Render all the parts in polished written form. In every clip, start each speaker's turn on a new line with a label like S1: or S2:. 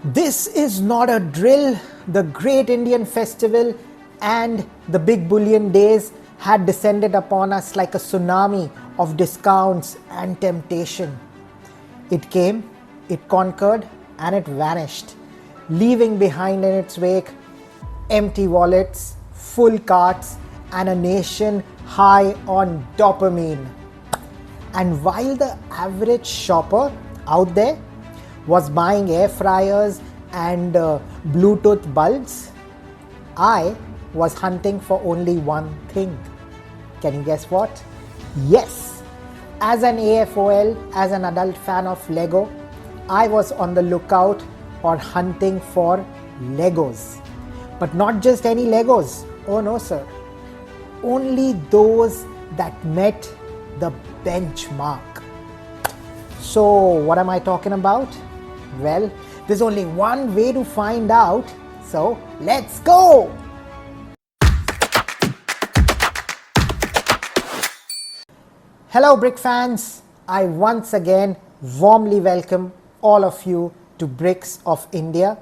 S1: This is not a drill. The great Indian festival and the big bullion days had descended upon us like a tsunami of discounts and temptation. It came, it conquered, and it vanished, leaving behind in its wake empty wallets, full carts, and a nation high on dopamine. And while the average shopper out there was buying air fryers and Bluetooth bulbs, I was hunting for only one thing. Can you guess what? Yes, as an AFOL, as an adult fan of Lego, I was on the lookout or hunting for Legos. But not just any Legos. Oh no, sir. Only those that met the benchmark. So, what am I talking about? Well, there's only one way to find out. So, let's go! Hello, Brick fans. I once again warmly welcome all of you to Bricks of India,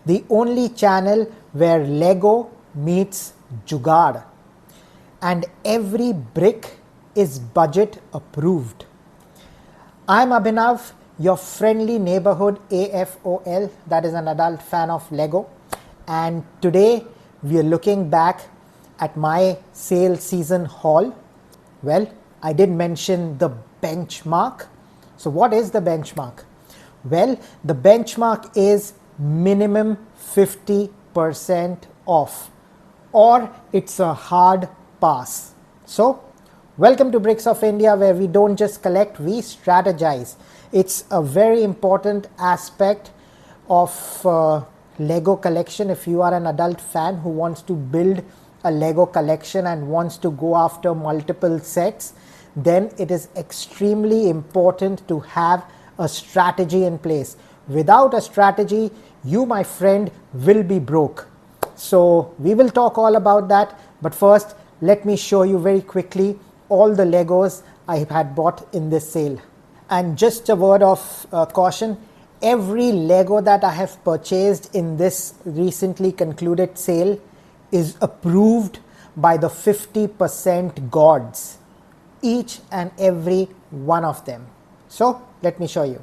S1: the only channel where Lego meets Jugaad. And every brick is budget approved. I'm Abhinav, your friendly neighborhood AFOL, that is an adult fan of Lego. And today we are looking back at my sale season haul. Well, I did mention the benchmark. So what is the benchmark? Well, the benchmark is minimum 50% off, or it's a hard pass. So, welcome to Bricks of India, where we don't just collect, we strategize. It's a very important aspect of Lego collection. If you are an adult fan who wants to build a Lego collection and wants to go after multiple sets, then it is extremely important to have a strategy in place. Without a strategy, you, my friend, will be broke. So we will talk all about that. But first, let me show you very quickly all the Legos I had bought in this sale. And just a word of caution, every Lego that I have purchased in this recently concluded sale is approved by the 50% gods. Each and every one of them. So let me show you.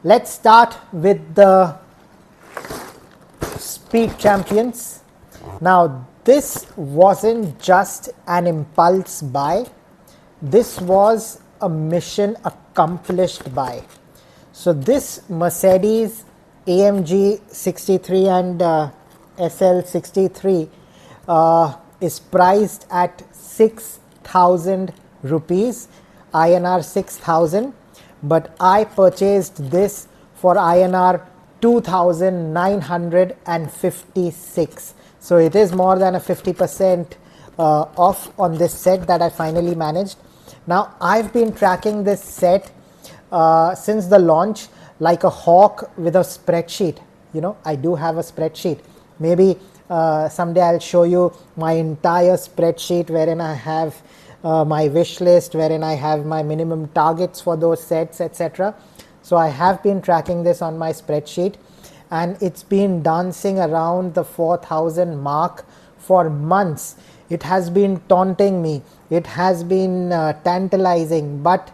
S1: Let's start with the Speed Champions. Now this wasn't just an impulse buy. This was a mission accomplished buy. So this Mercedes AMG 63 and SL 63 is priced at 6,000 rupees, INR 6,000, but I purchased this for INR 2,956. So it is more than a 50% off on this set that I finally managed. Now I've been tracking this set since the launch like a hawk with a spreadsheet. You know, I do have a spreadsheet. Maybe someday I'll show you my entire spreadsheet wherein I have my wish list, wherein I have my minimum targets for those sets, etc. So I have been tracking this on my spreadsheet, and it's been dancing around the 4,000 mark for months. It has been taunting me. It has been tantalizing, but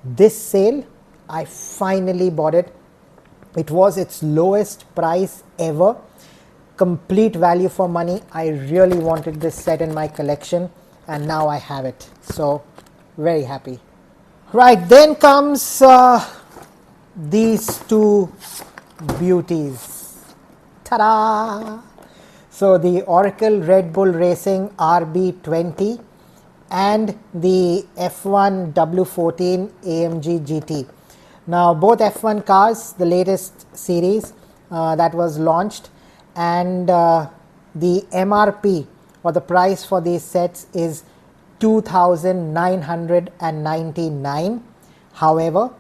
S1: this sale, I finally bought it. It was its lowest price ever. Complete value for money. I really wanted this set in my collection, and now I have it. So very happy. Right, then comes these two beauties. Ta-da! So the Oracle Red Bull Racing RB20 and the F1 W14 AMG GT. Now both F1 cars, the latest series that was launched, and the MRP or the price for these sets is 2,999. However,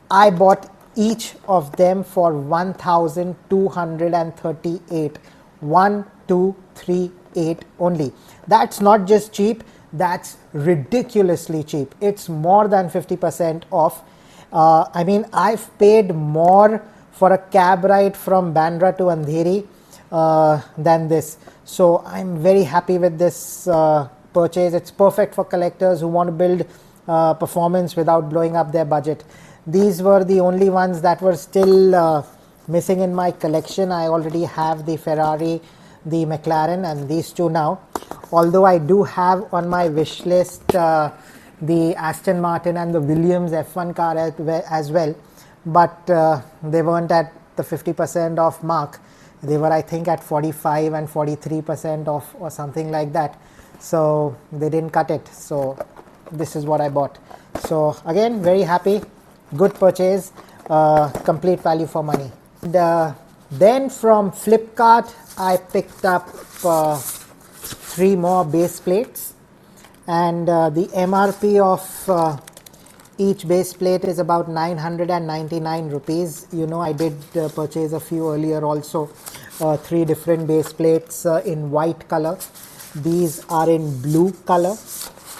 S1: I bought each of them for 1,238. 1,238 only. That's not just cheap, that's ridiculously cheap. It's more than 50% off. I mean, I've paid more for a cab ride from Bandra to Andheri than this. So I'm very happy with this purchase. It's perfect for collectors who want to build performance without blowing up their budget. These were the only ones that were still missing in my collection. I already have the Ferrari, the McLaren, and these two now. Although I do have on my wish list the Aston Martin and the Williams F1 car as well, but they weren't at the 50% off mark. They were, I think, at 45 and 43% off or something like that. So they didn't cut it. So this is what I bought. So again, very happy, good purchase, complete value for money. And, then from Flipkart, I picked up 3 more base plates, and the MRP of each base plate is about 999 rupees. You know, I did purchase a few earlier also, 3 different base plates in white color. These are in blue color,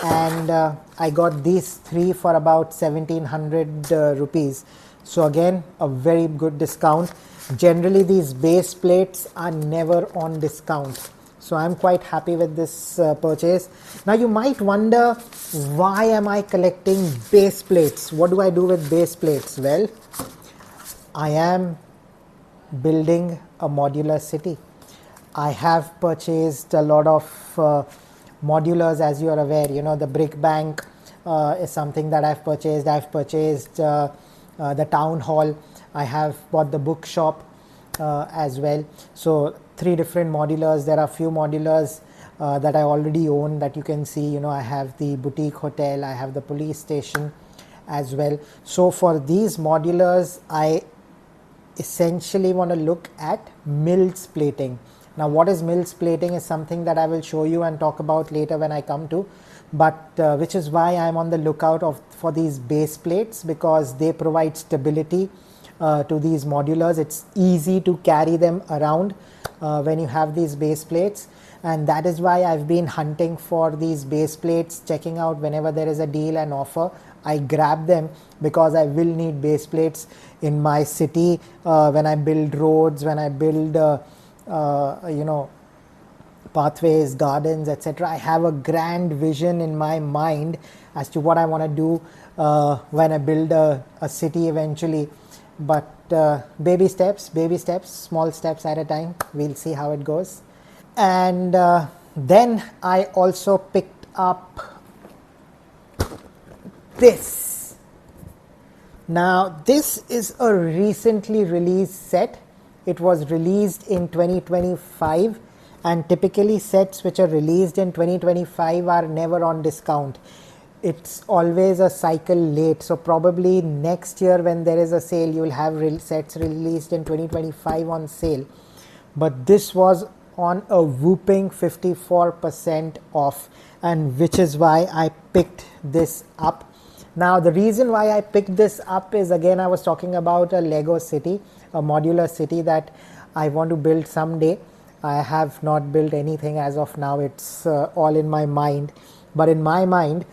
S1: and I got these 3 for about 1700 rupees. So again, a very good discount. Generally these base plates are never on discount, so I'm quite happy with this purchase. Now you might wonder, why am I collecting base plates? What do I do with base plates? Well, I am building a modular city. I have purchased a lot of modulars, as you are aware. You know, the brick bank is something that I've purchased. I've purchased the town hall. I have bought the bookshop as well. So 3 different modulars. There are few modulars that I already own that you can see. You know, I have the boutique hotel, I have the police station as well. So for these modulars, I essentially want to look at Mills plating. Now what is Mills plating is something that I will show you and talk about later when I come to, but which is why I'm on the lookout for these base plates, because they provide stability to these modulars. It's easy to carry them around when you have these base plates, and that is why I've been hunting for these base plates, checking out whenever there is a deal and offer. I grab them because I will need base plates in my city when I build roads, when I build you know, pathways, gardens, etc. I have a grand vision in my mind as to what I want to do when I build a city eventually. But baby steps, small steps at a time. We'll see how it goes. And then I also picked up this. Now this is a recently released set. It was released in 2025, and typically sets which are released in 2025 are never on discount. It's always a cycle late. So probably next year when there is a sale, you will have sets released in 2025 on sale. But this was on a whooping 54% off, and which is why I picked this up. Now the reason why I picked this up is, again, I was talking about a Lego city, a modular city that I want to build someday. I have not built anything as of now. It's all in my mind. But in my mind,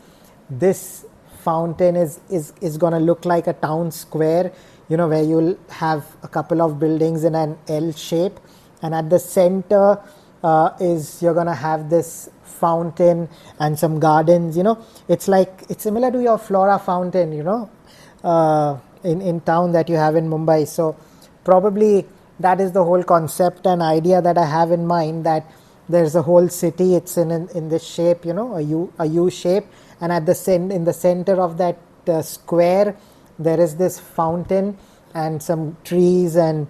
S1: this fountain is going to look like a town square, you know, where you'll have a couple of buildings in an L shape, and at the center is you're going to have this fountain and some gardens. You know, it's similar to your Flora fountain, you know, in town that you have in Mumbai. So probably that is the whole concept and idea that I have in mind, that there's a whole city, it's in this shape, you know, a U shape, and at in the center of that square there is this fountain and some trees and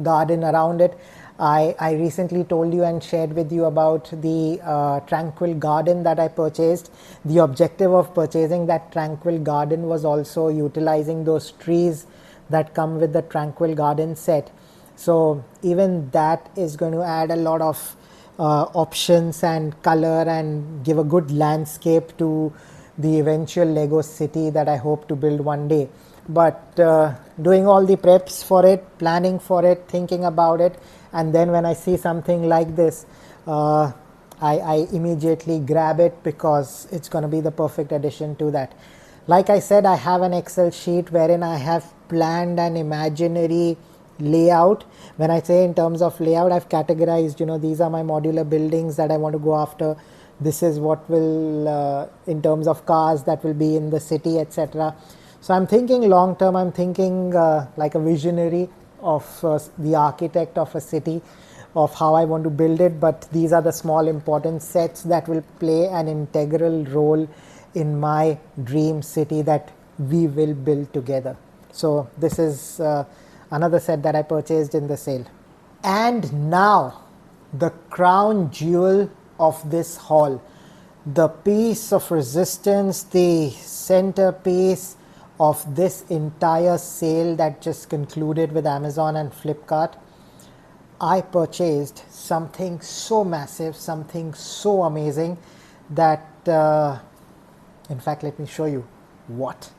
S1: garden around it. I recently told you and shared with you about the tranquil garden that I purchased. The objective of purchasing that tranquil garden was also utilizing those trees that come with the tranquil garden set. So even that is going to add a lot of options and color and give a good landscape to the eventual Lego city that I hope to build one day. But doing all the preps for it, planning for it, thinking about it, and then when I see something like this, I immediately grab it because it's going to be the perfect addition to that. Like I said, I have an Excel sheet wherein I have planned an imaginary layout. When I say in terms of layout, I've categorized, these are my modular buildings that I want to go after. This is what will, in terms of cars that will be in the city, etc. So I'm thinking long term, I'm thinking like a visionary of the architect of a city, of how I want to build it. But these are the small important sets that will play an integral role in my dream city that we will build together. So this is another set that I purchased in the sale. And now the crown jewel of this haul, the piece of resistance, the centerpiece of this entire sale that just concluded with Amazon and Flipkart. I purchased something so massive, something so amazing that in fact, let me show you what.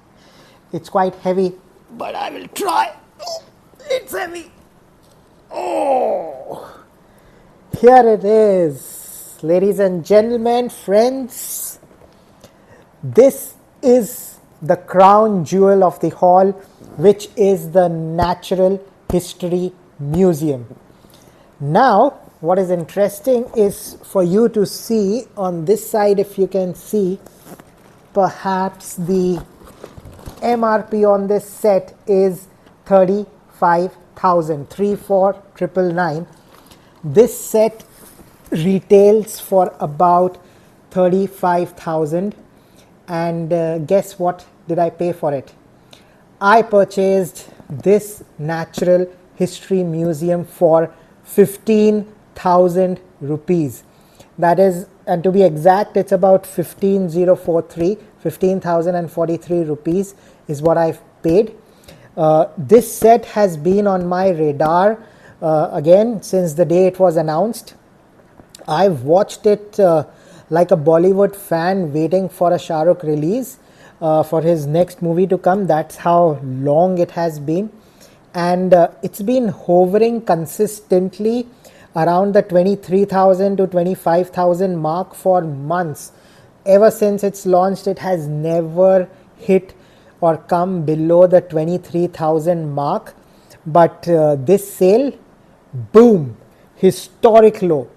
S1: It's quite heavy, but I will try. Oh, it's heavy. Oh, here it is. Ladies and gentlemen, friends, this is the crown jewel of the haul, which is the Natural History Museum. Now, what is interesting is for you to see on this side, if you can see, perhaps the MRP on this set is 35,000, 34,999. This set retails for about 35,000, and guess what did I pay for it? I purchased this Natural History Museum for 15,000 rupees. That is, and to be exact, it's about 15,043 rupees is what I've paid. This set has been on my radar again since the day it was announced. I've watched it like a Bollywood fan waiting for a Shah Rukh release for his next movie to come. That's how long it has been. And it's been hovering consistently around the 23,000 to 25,000 mark for months. Ever since it's launched, it has never hit or come below the 23,000 mark. But this sale, boom, historic low.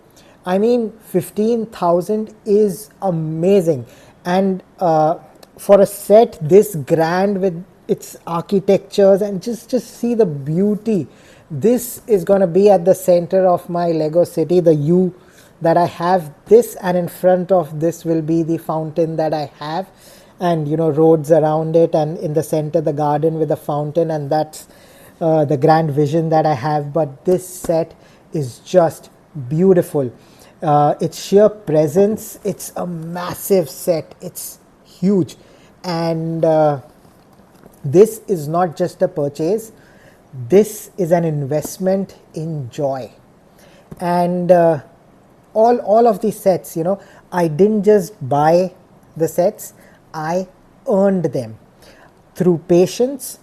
S1: I mean, 15,000 is amazing. And for a set this grand with its architectures, and just see the beauty. This is going to be at the center of my Lego city, the U that I have this, and in front of this will be the fountain that I have, and roads around it, and in the center the garden with the fountain, and that's the grand vision that I have. But this set is just beautiful. Its sheer presence, it's a massive set, it's huge, and this is not just a purchase, this is an investment in joy. And all of these sets, I didn't just buy the sets, I earned them through patience,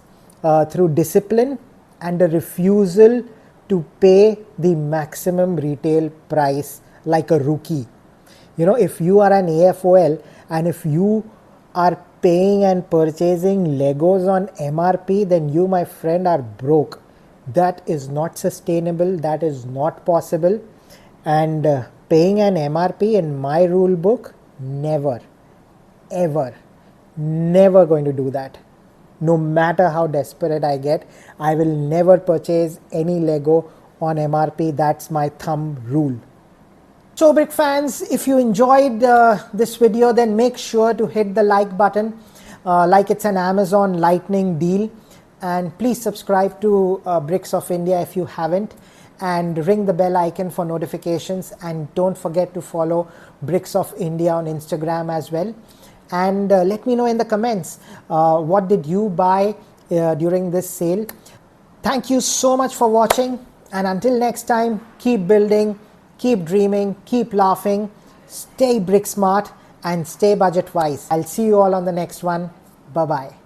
S1: through discipline, and a refusal to pay the maximum retail price like a rookie. If you are an AFOL and if you are paying and purchasing Legos on MRP, then you, my friend, are broke. That is not sustainable. That is not possible. And paying an MRP in my rule book, never, ever, never going to do that. No matter how desperate I get, I will never purchase any Lego on MRP. That's my thumb rule. So Brick fans, if you enjoyed this video, then make sure to hit the like button like it's an Amazon lightning deal, and please subscribe to Bricks of India if you haven't, and ring the bell icon for notifications, and don't forget to follow Bricks of India on Instagram as well. And let me know in the comments what did you buy during this sale. Thank you so much for watching, and until next time, keep building, keep dreaming, keep laughing, stay brick smart, and stay budget wise. I'll see you all on the next one. Bye bye.